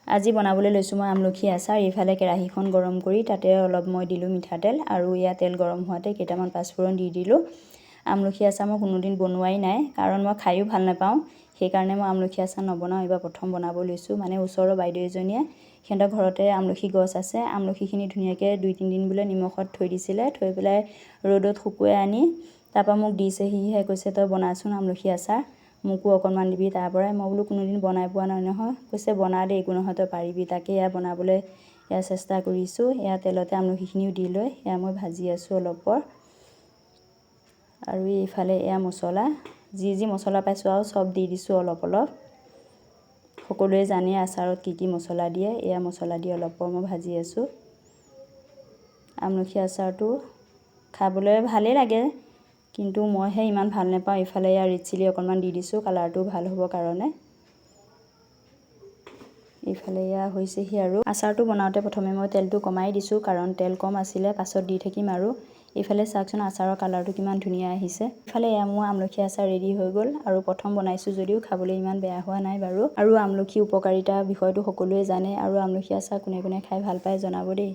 আজি বনাবলৈ লৈছোঁ মই আমলখি আচাৰ। এইফালে কেৰাহীখন গৰম কৰি তাতে অলপ মই দিলোঁ মিঠাতেল আৰু ইয়াত তেল গৰম হোৱাতে কেইটামান পাঁচফোৰণ দি দিলোঁ। আমলখি আচাৰ মই কোনোদিন বনোৱাই নাই, কাৰণ মই খায়ো ভাল নাপাওঁ। সেইকাৰণে মই আমলখি আচাৰ নবনাওঁ, এইবাৰ প্ৰথম বনাব লৈছোঁ। মানে ওচৰৰ বাইদেউ এজনীয়ে সিহঁতৰ ঘৰতে আমলখি গছ আছে, আমলখিখিনি ধুনীয়াকৈ 2-3 দিন বোলে নিমখত থৈ দিছিলে, থৈ পেলাই ৰ'দত শুকুৱাই আনি তাৰপৰা মোক দিছেহিহে, কৈছে তই বনাচোন আমলখি আচাৰ, মোকো অকণমান দিবি তাৰ পৰাই। মই বোলো কোনোদিন বনাই পোৱা নাই নহয়। কৈছে বনা দে, একো নহয় তই পাৰিবি। তাকে এয়া বনাবলৈ চেষ্টা কৰিছোঁ। এয়া তেলতে আমলখিখিনিও দি লৈ এয়া মই ভাজি আছোঁ অলপ পৰ। আৰু এইফালে এয়া মছলা, যি মছলা পাইছোঁ আৰু চব দি দিছোঁ অলপ অলপ। সকলোৱে জানে আচাৰত কি মছলা দিয়ে। এয়া মছলা দি অলপ পৰ মই ভাজি আছোঁ। আমলখি আচাৰটো খাবলৈ ভালেই লাগে, কিন্তু মইহে ইমান ভাল নাপাওঁ। এইফালে এয়া ৰেড চিলি অকণমান দি দিছোঁ কালাৰটো ভাল হ'বৰ কাৰণে। এইফালে এয়া হৈছেহি। আৰু আচাৰটো বনাওঁতে প্ৰথমে মই তেলটো কমাই দিছোঁ, কাৰণ তেল কম আছিলে, পাছত দি থাকিম আৰু। এইফালে চাওকচোন আচাৰৰ কালাৰটো কিমান ধুনীয়া আহিছে। ইফালে এয়া মোৰ আমলখি আচাৰ ৰেডি হৈ গ'ল, আৰু প্ৰথম বনাইছোঁ যদিও খাবলৈ ইমান বেয়া হোৱা নাই বাৰু। আৰু আমলখি উপকাৰিতাৰ বিষয়টো সকলোৱে জানে, আৰু আমলখি আচাৰ কোনে কোনে খাই ভাল পায় জনাব দেই।